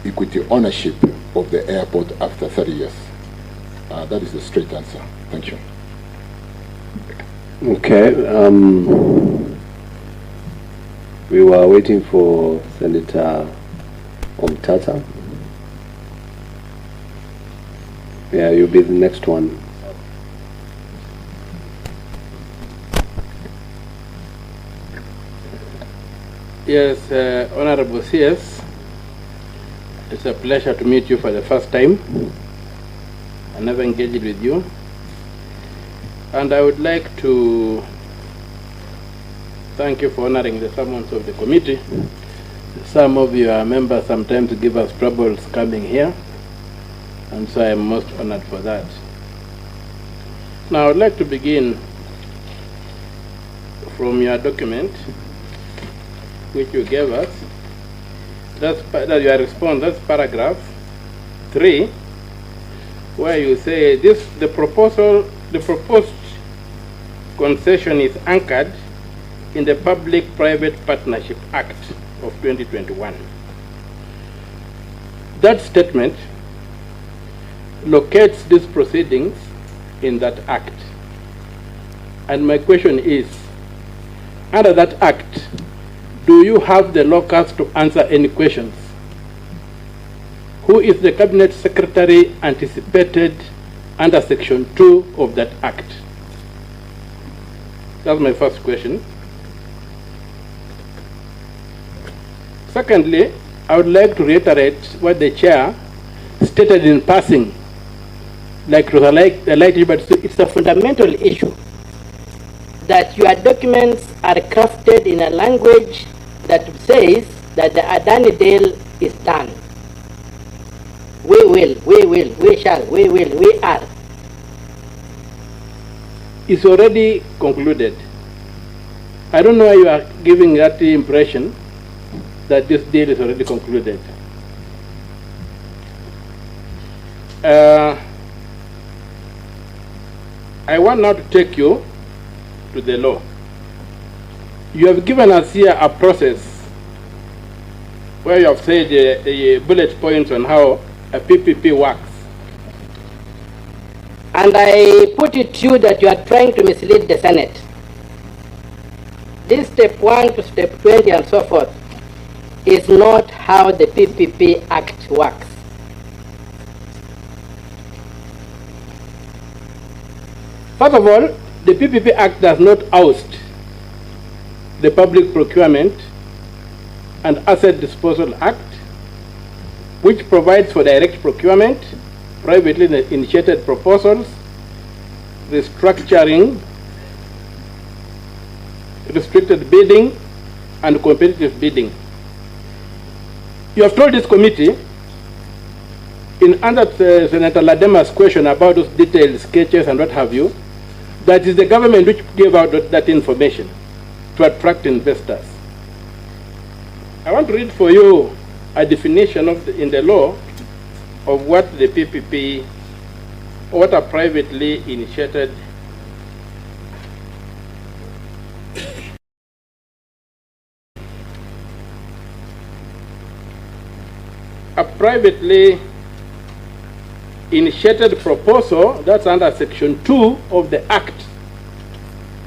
equity ownership of the airport after 30 years? That is the straight answer. Thank you. Okay. We were waiting for Senator Omutatah. Yeah, you'll be the next one. Yes, Honorable CS, it's a pleasure to meet you for the first time. I never engaged with you. And I would like to thank you for honoring the summons of the committee. Some of your members sometimes give us troubles coming here, and so I am most honored for that. Now I would like to begin from your document, which you gave us. That's your response. That's paragraph 3, where you say the proposed concession is anchored in the Public-Private Partnership Act of 2021. That statement locates these proceedings in that act. And my question is, under that act, do you have the locus to answer any questions? Who is the Cabinet Secretary anticipated under Section 2 of that act? That's my first question. Secondly, I would like to reiterate what the chair stated in passing, like it's a fundamental issue that your documents are crafted in a language that says that the Adani deal is done. We will, we shall, we will, we are. It's already concluded. I don't know why you are giving that impression that this deal is already concluded. I want now to take you to the law. You have given us here a process where you have said the bullet points on how a PPP works. And I put it to you that you are trying to mislead the Senate. This step 1 to step 20 and so forth is not how the PPP Act works. First of all, the PPP Act does not oust the Public Procurement and Asset Disposal Act, which provides for direct procurement, privately initiated proposals, restructuring, restricted bidding, and competitive bidding. You have told this committee, in answer to Senator Ladema's question about those detailed sketches and what have you, that is the government which gave out that information to attract investors. I want to read for you a definition in the law of what the PPP, or what a privately initiated initiated proposal, that's under Section 2 of the Act,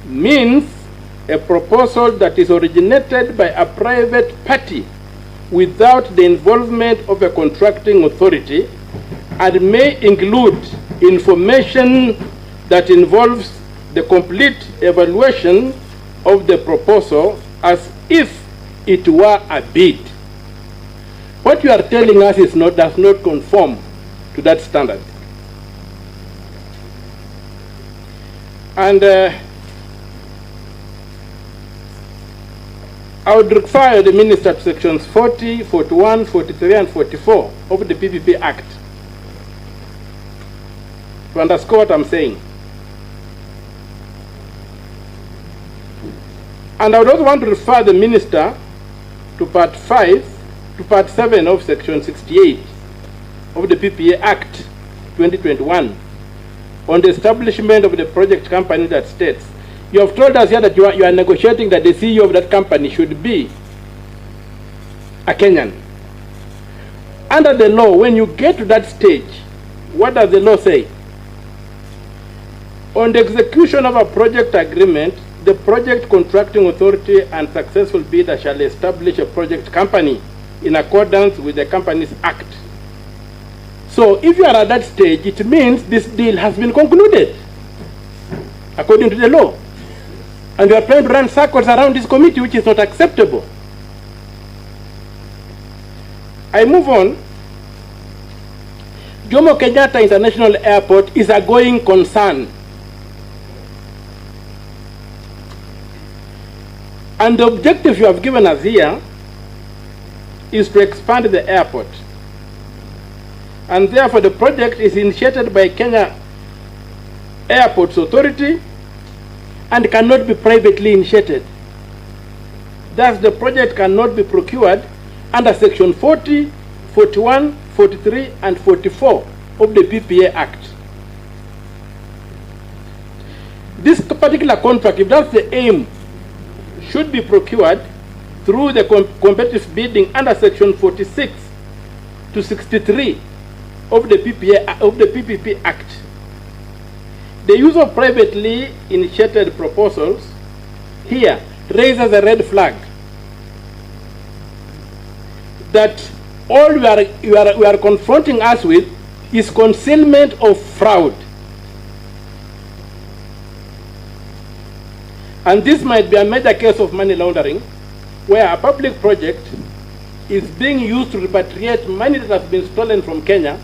means a proposal that is originated by a private party without the involvement of a contracting authority and may include information that involves the complete evaluation of the proposal as if it were a bid. What you are telling us does not conform to that standard. And I would refer the Minister to sections 40, 41, 43, and 44 of the PPP Act to underscore what I'm saying. And I would also want to refer the Minister to Part 7 of Section 68 of the PPA Act 2021 on the establishment of the project company that states, you have told us here that you are negotiating that the CEO of that company should be a Kenyan. under the law, when you get to that stage, what does the law say? On the execution of a project agreement, the project contracting authority and successful bidder shall establish a project company in accordance with the Companies Act. So if you are at that stage, it means this deal has been concluded according to the law. And you are trying to run circles around this committee, which is not acceptable. I move on. Jomo Kenyatta International Airport is a going concern. And the objective you have given us here is to expand the airport. And therefore the project is initiated by Kenya Airports Authority and cannot be privately initiated. Thus the project cannot be procured under section 40, 41, 43 and 44 of the PPA Act. This particular contract, if that's the aim, should be procured through the competitive bidding under section 46 to 63 of the PPP Act. The use of privately initiated proposals here raises a red flag that all you are confronting us with is concealment of fraud. And this might be a major case of money laundering, where a public project is being used to repatriate money that has been stolen from Kenya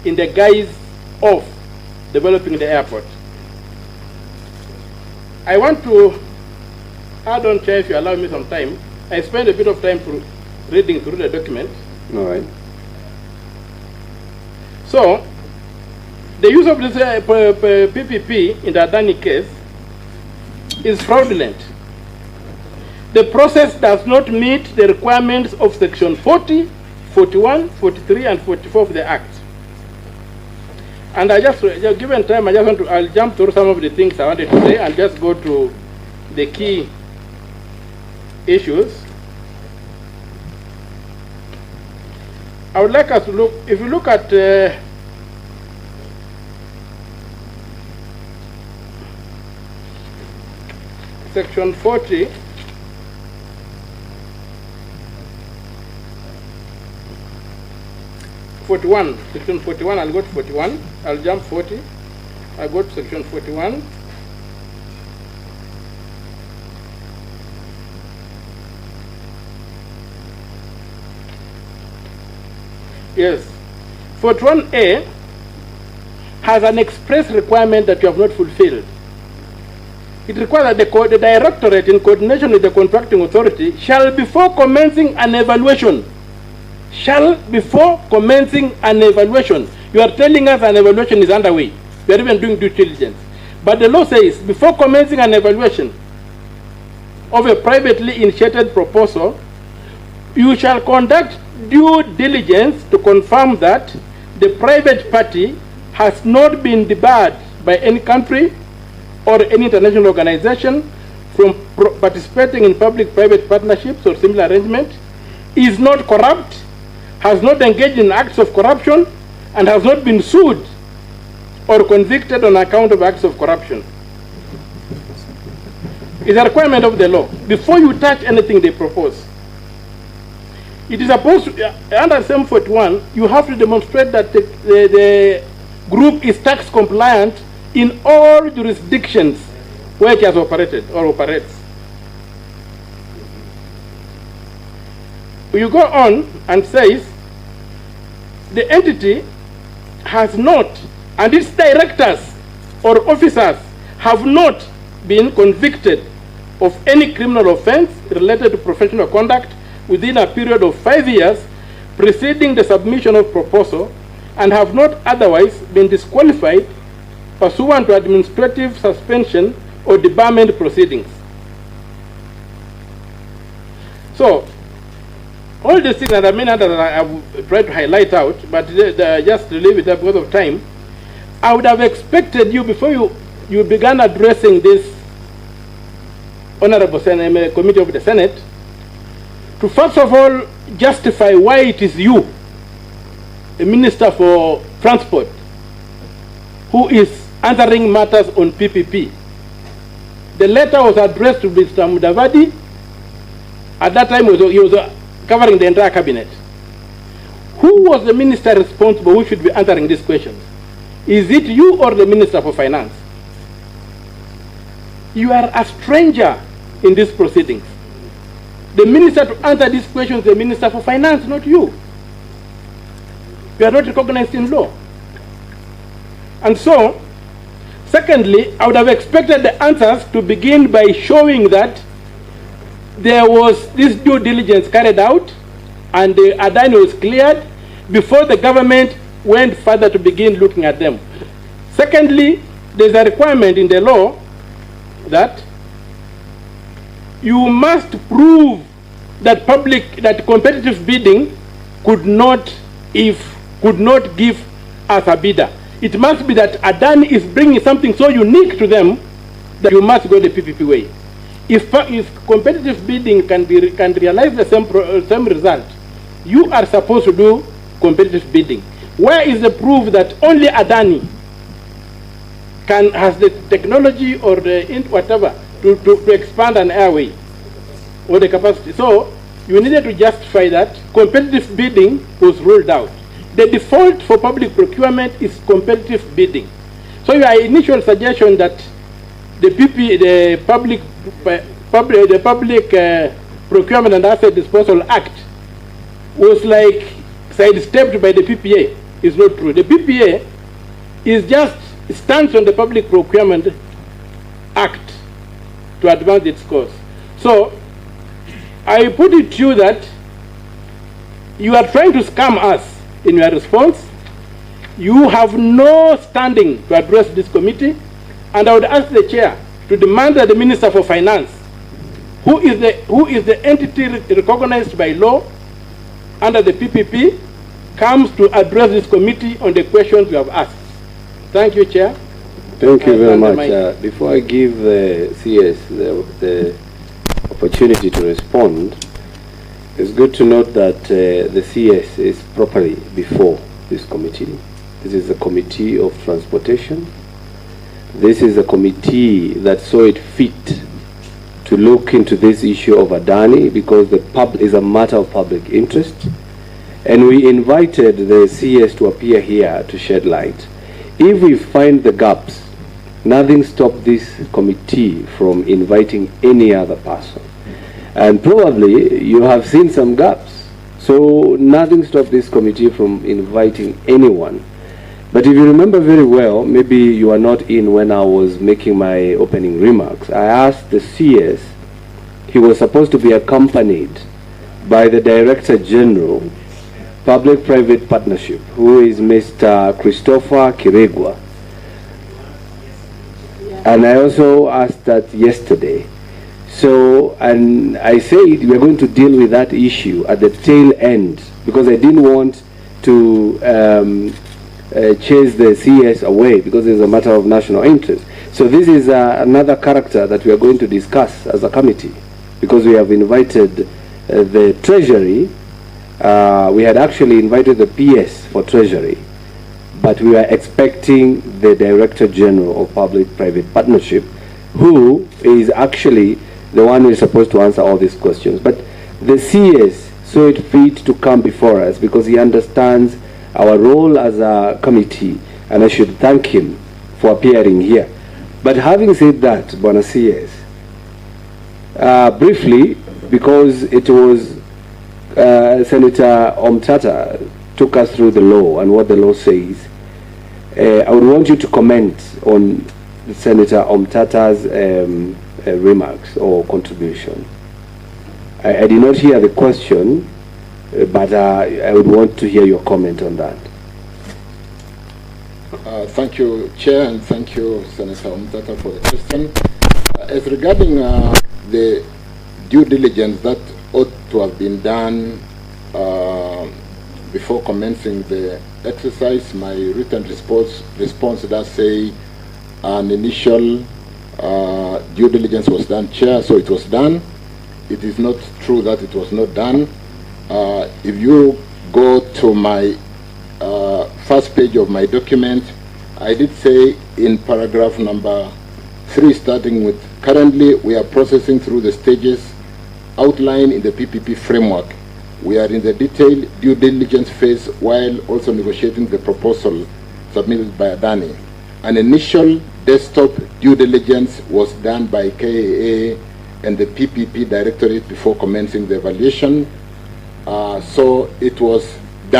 in the guise of developing the airport. I want to add on, Chair, if you allow me some time. I spent a bit of time reading through the document. All right. So, the use of this PPP in the Adani case is fraudulent. The process does not meet the requirements of section 40, 41, 43 and 44 of the Act. And I just, given time, I'll jump through some of the things I wanted to say and just go to the key issues. I would like us to look, if you look at section 40, section 41, I'll go to 41, I'll jump 40, I'll go to section 41. Yes, 41A has an express requirement that you have not fulfilled. It requires that the directorate, in coordination with the contracting authority, shall before commencing an evaluation. Shall before commencing an evaluation. You are telling us an evaluation is underway. We are even doing due diligence. But the law says before commencing an evaluation of a privately initiated proposal, you shall conduct due diligence to confirm that the private party has not been debarred by any country or any international organization from participating in public-private partnerships or similar arrangement, is not corrupt, has not engaged in acts of corruption, and has not been sued or convicted on account of acts of corruption. It's a requirement of the law. Before you touch anything they propose, it is supposed to, under SEM 41, you have to demonstrate that the group is tax compliant in all jurisdictions where it has operated or operates. You go on and says, the entity has not, and its directors or officers have not been convicted of any criminal offense related to professional conduct within a period of 5 years preceding the submission of proposal, and have not otherwise been disqualified pursuant to administrative suspension or debarment proceedings. So, all these things, and I mean that I have tried to highlight out, but just to leave it up because of time, I would have expected you, before you began addressing this Honorable Committee of the Senate, to first of all justify why it is you a minister for transport, who is answering matters on PPP. The letter was addressed to Mr. Mudavadi. At that time, he was covering the entire cabinet. Who was the minister responsible who should be answering these questions? Is it you or the Minister for Finance? You are a stranger in these proceedings. The minister to answer these questions is the Minister for Finance, not you. You are not recognized in law. And so, secondly, I would have expected the answers to begin by showing that there was this due diligence carried out and the Adani was cleared before the government went further to begin looking at them. Secondly, there's a requirement in the law that you must prove that competitive bidding could not give us a bidder. It must be that Adani is bringing something so unique to them that you must go the PPP way. If competitive bidding can realize the same result, you are supposed to do competitive bidding. Where is the proof that only Adani has the technology or the whatever to expand an airway or the capacity? So you needed to justify that competitive bidding was ruled out. The default for public procurement is competitive bidding. So your initial suggestion that the Public Procurement and Asset Disposal Act was like sidestepped by the PPA is not true. The PPA is just stands on the Public Procurement Act to advance its cause. So I put it to you that you are trying to scam us in your response. You have no standing to address this committee, and I would ask the chair to demand that the Minister for Finance, who is the entity recognized by law under the PPP, comes to address this committee on the questions you have asked. Thank you, Chair. Thank you very much. Before I give the CS the opportunity to respond, it's good to note that the CS is properly before this committee. This is a committee of transportation. This is a committee that saw it fit to look into this issue of Adani because the is a matter of public interest. And we invited the CS to appear here to shed light. If we find the gaps, nothing stops this committee from inviting any other person. And probably you have seen some gaps. So nothing stops this committee from inviting anyone. But if you remember very well, maybe you were not in when I was making my opening remarks. I asked the CS, he was supposed to be accompanied by the Director General, Public-Private Partnership, who is Mr. Christopher Kiregwa. And I also asked that yesterday. So, and I said we are going to deal with that issue at the tail end because I didn't want to chase the CS away because it's a matter of national interest. So this is another character that we are going to discuss as a committee because we have invited the Treasury. We had actually invited the PS for Treasury, but we are expecting the Director General of Public-Private Partnership, who is actually the one who is supposed to answer all these questions. But the CS saw it fit to come before us because he understands our role as a committee, and I should thank him for appearing here. But having said that, Bwana CS, briefly, because it was Senator Omutatah took us through the law and what the law says, I would want you to comment on Senator Omutatah's remarks or contribution. I did not hear the question, but I would want to hear your comment on that. Thank you, Chair, and thank you, Senator Omutatah, for the question. As regarding the due diligence that ought to have been done before commencing the exercise, my written response does say an initial due diligence was done, Chair, so it was done. It is not true that it was not done. If you go to my first page of my document, I did say in paragraph number 3, starting with, currently we are processing through the stages outlined in the PPP framework. We are in the detailed due diligence phase while also negotiating the proposal submitted by Adani. An initial desktop due diligence was done by KAA and the PPP Directorate before commencing the evaluation. So it was